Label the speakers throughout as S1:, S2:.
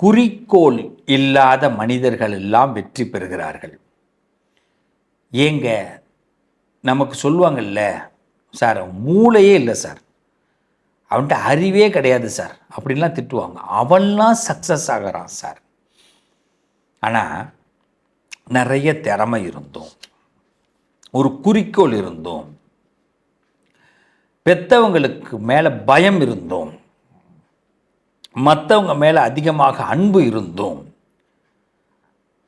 S1: குறிக்கோள் இல்லாத மனிதர்கள் எல்லாம் வெற்றி பெறுகிறார்கள். ஏங்க நமக்கு சொல்லுவாங்கல்ல, சார் மூளையே இல்லை சார், அவன்கிட்ட அறிவே கிடையாது சார் அப்படின்லாம் திட்டுவாங்க. அவன்லாம் சக்ஸஸ் ஆகிறான் சார். ஆனால் நிறைய திறமை இருந்தோம், ஒரு குறிக்கோள் இருந்தோம், பெற்றவங்களுக்கு மேலே பயம் இருந்தோம், மற்றவங்க மேலே அதிகமாக அன்பு இருந்தோம்,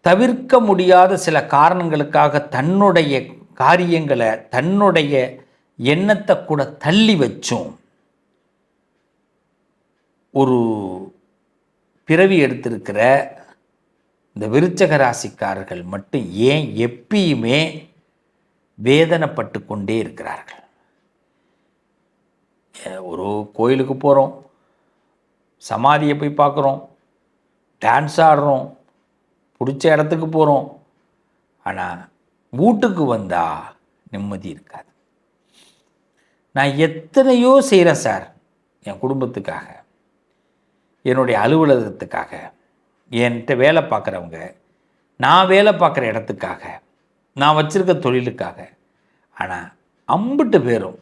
S1: தவிர்க்க முடியாத சில காரணங்களுக்காக தன்னுடைய காரியங்களை தன்னுடைய எண்ணத்தை கூட தள்ளி வச்சோம். ஒரு பிறவி எடுத்திருக்கிற இந்த விருச்சக ராசிக்காரர்கள் மட்டும் ஏன் எப்பயுமே வேதனைப்பட்டு கொண்டே இருக்கிறார்கள்? ஒரு கோயிலுக்கு போகிறோம், சமாதியை போய் பார்க்குறோம், டான்ஸ் ஆடுறோம், பிடிச்ச இடத்துக்கு போகிறோம், ஆனால் வீட்டுக்கு வந்தால் நிம்மதி இருக்காது. நான் எத்தனையோ செய்கிறேன் சார், என் குடும்பத்துக்காக, என்னுடைய அலுவலகத்துக்காக, என்கிட்ட வேலை பார்க்குறவங்க, நான் வேலை பார்க்குற இடத்துக்காக, நான் வச்சுருக்க தொழிலுக்காக. ஆனால் அம்பிட்டு பேரும்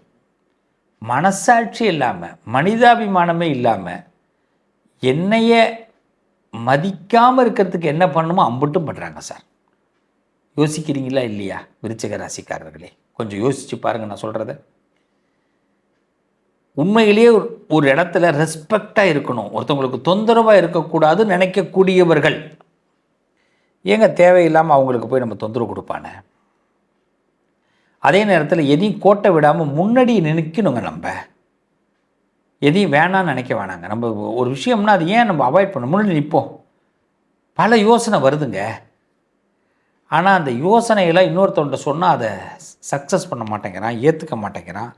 S1: மனசாட்சி இல்லாமல், மனிதாபிமானமே இல்லாமல், என்னைய மதிக்காமல் இருக்கிறதுக்கு என்ன பண்ணணுமோ அம்பிட்டும் பண்ணுறாங்க சார். யோசிக்கிறீங்களா இல்லையா விருச்சிக ராசிக்காரர்களே? கொஞ்சம் யோசித்து பாருங்கள் நான் சொல்கிறத. உண்மையிலேயே ஒரு இடத்துல ரெஸ்பெக்டாக இருக்கணும், ஒருத்தவங்களுக்கு தொந்தரவாக இருக்கக்கூடாதுன்னு நினைக்கக்கூடியவர்கள் ஏங்க தேவையில்லாமல் அவங்களுக்கு போய் நம்ம தொந்தரவு கொடுப்பானே? அதே நேரத்தில் எதையும் கோட்டை விடாமல் முன்னாடி நிற்கணுங்க. நம்ம எதையும் வேணான்னு நினைக்க வேணாங்க. நம்ம ஒரு விஷயம்னா அது ஏன் நம்ம அவாய்ட் பண்ண முன்னாடி நிற்போம். பல யோசனை வருதுங்க, ஆனால் அந்த யோசனையெல்லாம் இன்னொருத்தவன்ட்ட சொன்னால் அதை சக்ஸஸ் பண்ண மாட்டேங்கிறான், ஏற்றுக்க மாட்டேங்கிறான்.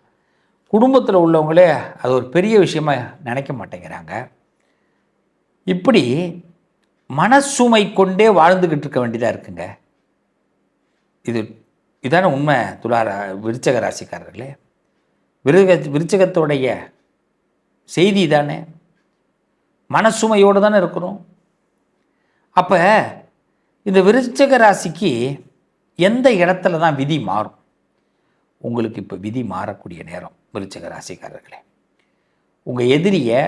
S1: குடும்பத்தில் உள்ளவங்களே அது ஒரு பெரிய விஷயமா நினைக்க மாட்டேங்கிறாங்க. இப்படி மனசுமை கொண்டே வாழ்ந்துக்கிட்டு இருக்க வேண்டியதாக இருக்குங்க. இதான உண்மை விருச்சக ராசிக்காரர்களே. விருச்சகத்தோடைய செய்தி தானே, மனசுமையோடு தானே இருக்கிறோம். அப்போ இந்த விருச்சக ராசிக்கு எந்த இடத்துல தான் விதி மாறும்? உங்களுக்கு இப்போ விதி மாறக்கூடிய நேரம் விருச்சக ராசிக்காரர்களே. உங்கள் எதிரியை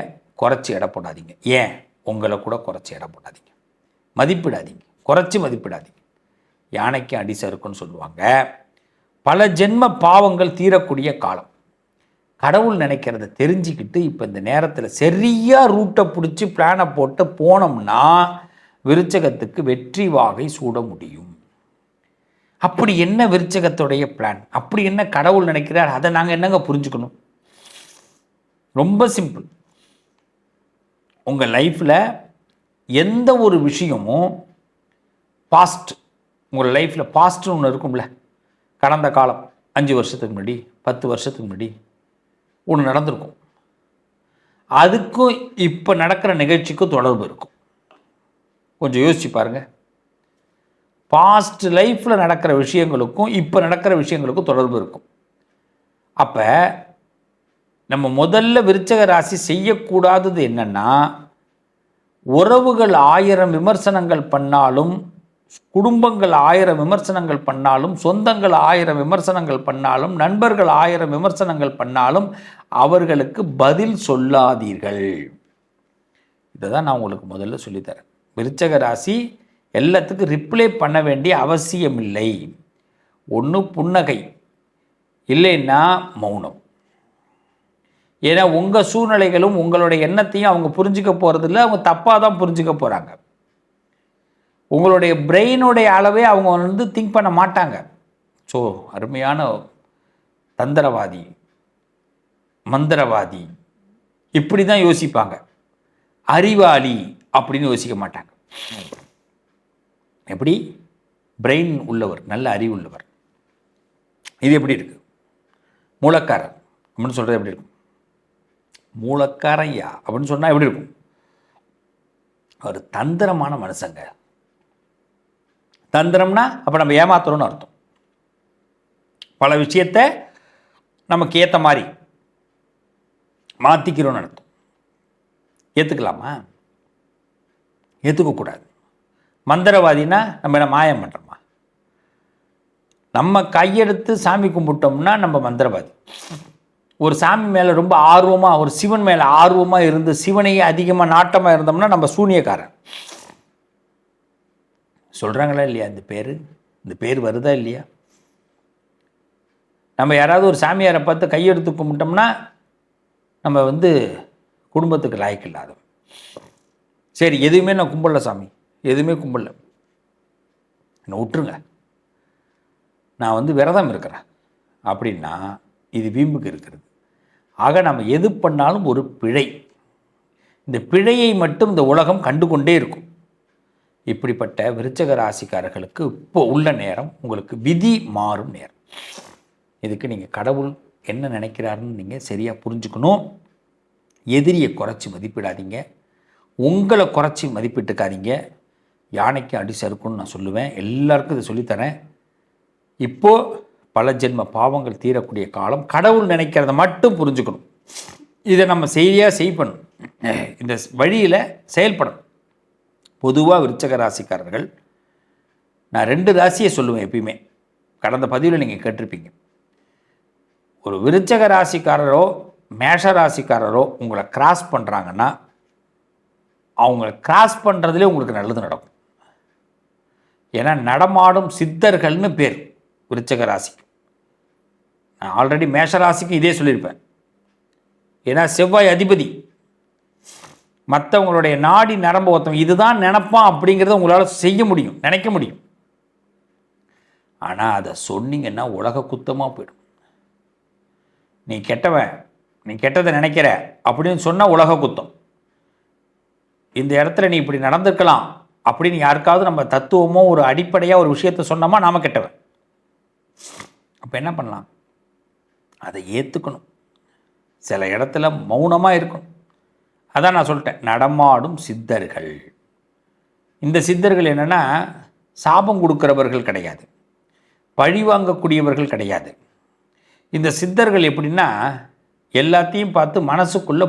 S1: குறைச்சி எடை போடாதீங்க, ஏன் உங்களை கூட குறைச்சி எடை போடாதீங்க, மதிப்பிடாதீங்க, குறைச்சி மதிப்பிடாதீங்க. யானைக்கு அடி சறுக்குன்னு சொல்லுவாங்க. பல ஜென்ம பாவங்கள் தீரக்கூடிய காலம். கடவுள் நினைக்கிறத தெரிஞ்சுக்கிட்டு இப்போ இந்த நேரத்தில் சரியாக ரூட்டை பிடிச்சி பிளானை போட்டு போனோம்னா விருச்சகத்துக்கு வெற்றி வாகை சூட முடியும். அப்படி என்ன விருச்சகத்துடைய பிளான்? அப்படி என்ன கடவுள் நினைக்கிறார்? அதை நாங்கள் என்னங்க புரிஞ்சுக்கணும்? ரொம்ப சிம்பிள். உங்கள் லைஃப்பில் எந்த ஒரு விஷயமும் பாஸ்ட், உங்கள் லைஃப்பில் பாஸ்ட்னு ஒன்று இருக்கும்ல, கடந்த காலம் 5 வருஷத்துக்கு முன்னாடி 10 வருஷத்துக்கு முன்னாடி ஒன்று நடந்திருக்கும். அதுக்கும் இப்போ நடக்கிற நிகழ்ச்சிக்கும் தொடர்பு இருக்கும். கொஞ்சம் யோசிச்சு பாருங்கள். பாஸ்ட் லைஃப்பில் நடக்கிற விஷயங்களுக்கும் இப்போ நடக்கிற விஷயங்களுக்கும் தொடர்பு இருக்கும். அப்போ நம்ம முதல்ல விருச்சக ராசி செய்யக்கூடாதது என்னென்னா, உறவுகள் 1000 விமர்சனங்கள் பண்ணாலும், குடும்பங்கள் 1000 விமர்சனங்கள் பண்ணாலும், சொந்தங்கள் 1000 விமர்சனங்கள் பண்ணாலும், நண்பர்கள் 1000 விமர்சனங்கள் பண்ணாலும் அவர்களுக்கு பதில் சொல்லாதீர்கள். இதை தான் நான் உங்களுக்கு முதல்ல சொல்லித்தரேன். விருச்சக ராசி எல்லாத்துக்கும் ரிப்ளை பண்ண வேண்டிய அவசியம் இல்லை. ஒன்று புன்னகை, இல்லைன்னா மௌனம். ஏன்னா உங்கள் சூழ்நிலைகளும் உங்களுடைய எண்ணத்தையும் அவங்க புரிஞ்சுக்க போகிறதில்ல, அவங்க தப்பாக தான் புரிஞ்சுக்க போகிறாங்க. உங்களுடைய பிரெயினுடைய அளவே அவங்க திங்க் பண்ண மாட்டாங்க. ஸோ அருமையான தந்திரவாதி, மந்திரவாதி இப்படி தான் யோசிப்பாங்க. அறிவாளி அப்படின்னு யோசிக்க மாட்டாங்க. எப்படி? பிரெயின் உள்ளவர், நல்ல அறிவு உள்ளவர். இது எப்படி இருக்கு? மூலக்காரர் அப்படின்னு சொல்கிறது எப்படி இருக்கும்? மூலக்காரையா அப்படின்னு சொன்னால் எப்படி இருக்கும்? ஒரு தந்திரமான மனுஷங்க. தந்திரம்னா அப்போ நம்ம ஏமாத்துறோம்னு அர்த்தம். பல விஷயத்தை நமக்கு ஏற்ற மாதிரி மாற்றிக்கிறோன்னு அர்த்தம். ஏற்றுக்கலாமா? ஏற்றுக்கக்கூடாது. மந்திரவாதினா நம்ம என்ன மாயம் பண்ணுறோமா? நம்ம கையெடுத்து சாமி கும்பிட்டோம்னா நம்ம மந்திரவாதி. ஒரு சாமி மேலே ரொம்ப ஆர்வமாக, ஒரு சிவன் மேலே ஆர்வமாக இருந்து சிவனையே அதிகமாக நாட்டமாக இருந்தோம்னா நம்ம சூனியக்காரன். சொல்கிறாங்களா இல்லையா? இந்த பேர் வருதா இல்லையா? நம்ம யாராவது ஒரு சாமியாரை பார்த்து கையெடுத்து கும்பிட்டோம்னா நம்ம குடும்பத்துக்கு லாய்க்கு இல்லாத. சரி, எதுவுமே நான் கும்பிடல சாமி, எதுவுமே கும்பிடல, என்னை விட்டுருங்க, நான் விரதம் இருக்கிறேன் அப்படின்னா இது வீம்புக்கு இருக்கிறது. ஆக நம்ம எது பண்ணாலும் ஒரு பிழை. இந்த பிழையை மட்டும் இந்த உலகம் கண்டுகொண்டே இருக்கும். இப்படிப்பட்ட விருச்சிக ராசிக்காரர்களுக்கு இப்போ உள்ள நேரம் உங்களுக்கு விதி மாறும் நேரம். இதுக்கு நீங்கள் கடவுள் என்ன நினைக்கிறாருன்னு நீங்கள் சரியாக புரிஞ்சுக்கணும். எதிரியை குறைச்சி மதிப்பிடாதீங்க, உங்களை குறைச்சி மதிப்பிட்டுக்காதீங்க. யானைக்கு அடி சறுக்குன்னு நான் சொல்லுவேன், எல்லாருக்கும் இதை சொல்லித்தரேன். இப்போது பல ஜென்ம பாவங்கள் தீரக்கூடிய காலம். கடவுள் நினைக்கிறத மட்டும் புரிஞ்சுக்கணும். இதை நம்ம செய்யணும், இந்த வழியில் செயல்படணும். பொதுவாக விருச்சிக ராசிக்காரர்கள், நான் 2 ராசியை சொல்லுவேன் எப்பயுமே. கடந்த பதிவில் நீங்கள் கேட்டிருப்பீங்க. ஒரு விருச்சிக ராசிக்காரரோ மேஷ ராசிக்காரரோ உங்களை கிராஸ் பண்ணுறாங்கன்னா அவங்கள கிராஸ் பண்ணுறதுலே உங்களுக்கு நல்லது நடக்கும். ஏன்னா நடமாடும் சித்தர்கள்னு பேர் விருச்சிக ராசிக்கு. நான் ஆல்ரெடி மேஷ ராசிக்கு இதே சொல்லியிருப்பேன். ஏன்னா செவ்வாய் அதிபதி. மற்றவங்களுடைய நாடி நரம்பு ஒருத்தவங்க இதுதான் நினைப்பான் அப்படிங்கிறத உங்களால் செய்ய முடியும், நினைக்க முடியும். ஆனால் அதை சொன்னீங்கன்னா உலக குத்தமாக போயிடும். நீ கெட்டவன், நீ கெட்டதை நினைக்கிற அப்படின்னு சொன்னால் உலக குத்தம். இந்த இடத்துல நீ இப்படி நடந்துக்கலாம் அப்படின்னு யாருக்காவது நம்ம தத்துவமோ ஒரு அடிப்படையாக ஒரு விஷயத்தை சொன்னோமா நாம் கெட்டவன். அப்போ என்ன பண்ணலாம்? அதை ஏற்றுக்கணும். சில இடத்துல மௌனமாக இருக்கணும். அதான் நான் சொல்லிட்டேன், நடமாடும் சித்தர்கள். இந்த சித்தர்கள் என்னென்னா சாபம் கொடுக்குறவர்கள் கிடையாது, பழி வாங்கக்கூடியவர்கள் கிடையாது. இந்த சித்தர்கள் எப்படின்னா எல்லாத்தையும் பார்த்து மனசுக்குள்ள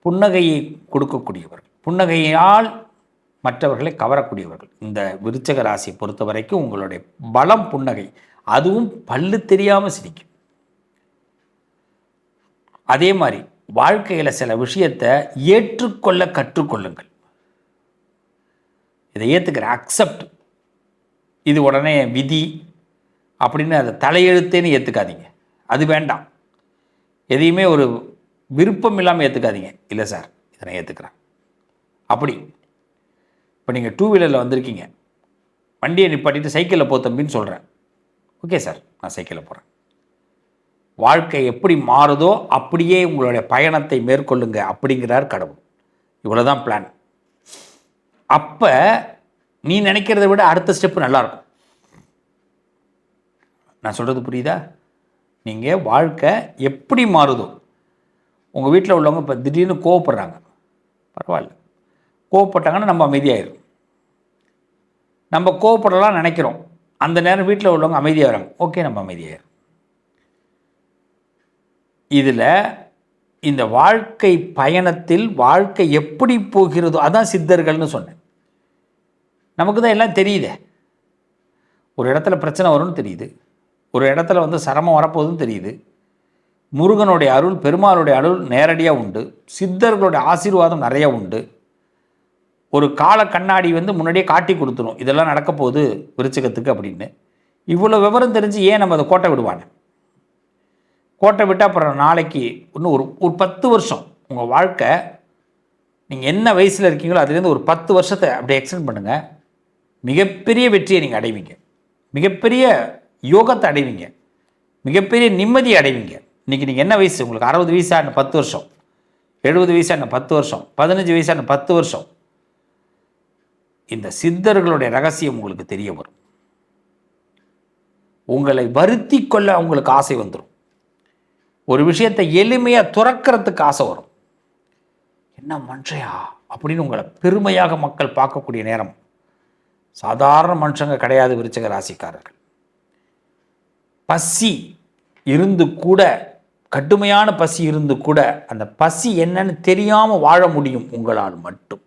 S1: புன்னகையை கொடுக்கக்கூடியவர்கள், புன்னகையால் மற்றவர்களை கவரக்கூடியவர்கள். இந்த விருச்சிக ராசியை பொறுத்த வரைக்கும் உங்களுடைய பலம் புன்னகை. அதுவும் பல்லு தெரியாமல் சிரிக்கும். அதே மாதிரி வாழ்க்கையில் சில விஷயத்தை ஏற்றுக்கொள்ள கற்றுக்கொள்ளுங்கள். இதை ஏற்றுக்கிற அக்செப்ட், இது உடனே விதி அப்படின்னு அதை தலையெழுத்தேன்னு ஏற்றுக்காதீங்க. அது வேண்டாம். எதையுமே ஒரு விருப்பம் இல்லாமல் ஏற்றுக்காதீங்க. இல்லை சார், இதை நான் ஏற்றுக்கிறேன் அப்படி. இப்போ நீங்கள் 2 வீலரில் வந்திருக்கீங்க, வண்டியை நிப்பாட்டிட்டு சைக்கிளில் போ தம்பின்னு சொல்கிறேன். ஓகே சார், நான் சைக்கிளில் போகிறேன். வாழ்க்கை எப்படி மாறுதோ அப்படியே உங்களுடைய பயணத்தை மேற்கொள்ளுங்க அப்படிங்கிறார் கடவுள். இவ்வளோதான் பிளான். அப்போ நீ நினைக்கிறத விட அடுத்த ஸ்டெப்பு நல்லாயிருக்கும். நான் சொல்கிறது புரியுதா? நீங்கள் வாழ்க்கை எப்படி மாறுதோ, உங்கள் வீட்டில் உள்ளவங்க இப்போ திடீர்னு கோவப்படுறாங்க, பரவாயில்ல, கோவப்பட்டாங்கன்னா நம்ம அமைதியாயிரும். நம்ம கோவப்படலாம் நினைக்கிறோம், அந்த நேரம் வீட்டில் உள்ளவங்க அமைதியாகிறாங்க, ஓகே நம்ம அமைதியாயிரும். இதில் இந்த வாழ்க்கை பயணத்தில் வாழ்க்கை எப்படி போகிறதோ அதான் சித்தர்கள்னு சொன்னேன். நமக்கு தான் எல்லாம் தெரியுதே. ஒரு இடத்துல பிரச்சனை வரும்னு தெரியுது, ஒரு இடத்துல சிரமம் வரப்போகுதுன்னு தெரியுது. முருகனுடைய அருள், பெருமாளுடைய அருள் நேரடியாக உண்டு, சித்தர்களுடைய ஆசீர்வாதம் நிறையா உண்டு. ஒரு கால கண்ணாடி முன்னாடியே காட்டி கொடுத்துரும், இதெல்லாம் நடக்க போகுது விருச்சிகத்துக்கு அப்படின்னு. இவ்வளோ விவரம் தெரிஞ்சு ஏன் நம்ம அதை கோட்டை விடுவானே? கோட்டை விட்டால் அப்புறம் நாளைக்கு இன்னும் ஒரு 10 வருஷம் உங்கள் வாழ்க்கை, நீங்கள் என்ன வயசில் இருக்கீங்களோ அதுலேருந்து ஒரு 10 வருஷத்தை அப்படியே எக்ஸ்டெண்ட் பண்ணுங்கள். மிகப்பெரிய வெற்றியை நீங்கள் அடைவீங்க, மிகப்பெரிய யோகத்தை அடைவீங்க, மிகப்பெரிய நிம்மதியை அடைவீங்க. இன்றைக்கி நீங்கள் என்ன வயசு? உங்களுக்கு 60 வயசா? இன்னும் 10 வருஷம். 70 வயசா? இன்னும் 10 வருஷம். 15 வயசா? இன்னும் 10 வருஷம். இந்த சித்தர்களுடைய ரகசியம் உங்களுக்கு தெரிய வரும். உங்களை வருத்தி கொள்ள உங்களுக்கு ஆசை வந்துடும். ஒரு விஷயத்தை எளிமையாக துறக்கிறதுக்கு ஆசை வரும். என்ன மனுஷையா அப்படின்னு உங்களை பெருமையாக மக்கள் பார்க்கக்கூடிய நேரம். சாதாரண மனுஷங்க கிடையாது விருச்சிக ராசிக்காரர்கள். பசி இருந்து கூட கடுமையான பசி இருந்து கூட அந்த பசி என்னன்னு தெரியாமல் வாழ முடியும் உங்களால் மட்டும்.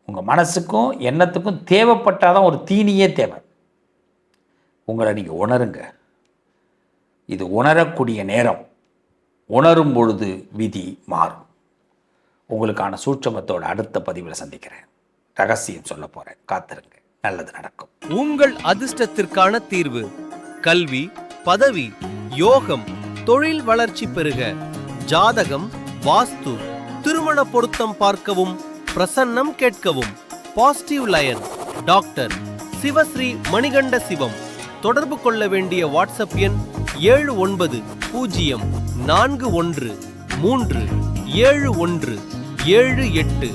S1: உங்கள் மனசுக்கும் எண்ணத்துக்கும் தேவைப்பட்டாதான் ஒரு தீனியே தேவை. உங்களை நீங்கள் உணருங்க. இது உணரக்கூடிய நேரம். உணரும் பொழுது விதி மாறும். உங்களுக்கான சூட்சமத்தோட அடுத்த பதிவில் சந்திக்கிறேன். ரகசியம் சொல்ல போகிறேன். காத்திருங்க. நல்லது நடக்கும்.
S2: உங்கள் அதிர்ஷ்டத்திற்கான தீர்வு: கல்வி, பதவி, யோகம், தொழில் வளர்ச்சி பெருக. ஜாதகம், வாஸ்து, திருமண பொருத்தம் பார்க்கவும், பிரசன்னம் கேட்கவும். Positive lion doctor Sivasri Manikanda Sivam. தொடர்பு கொள்ள வேண்டிய வாட்ஸ்அப் எண் 7904137178.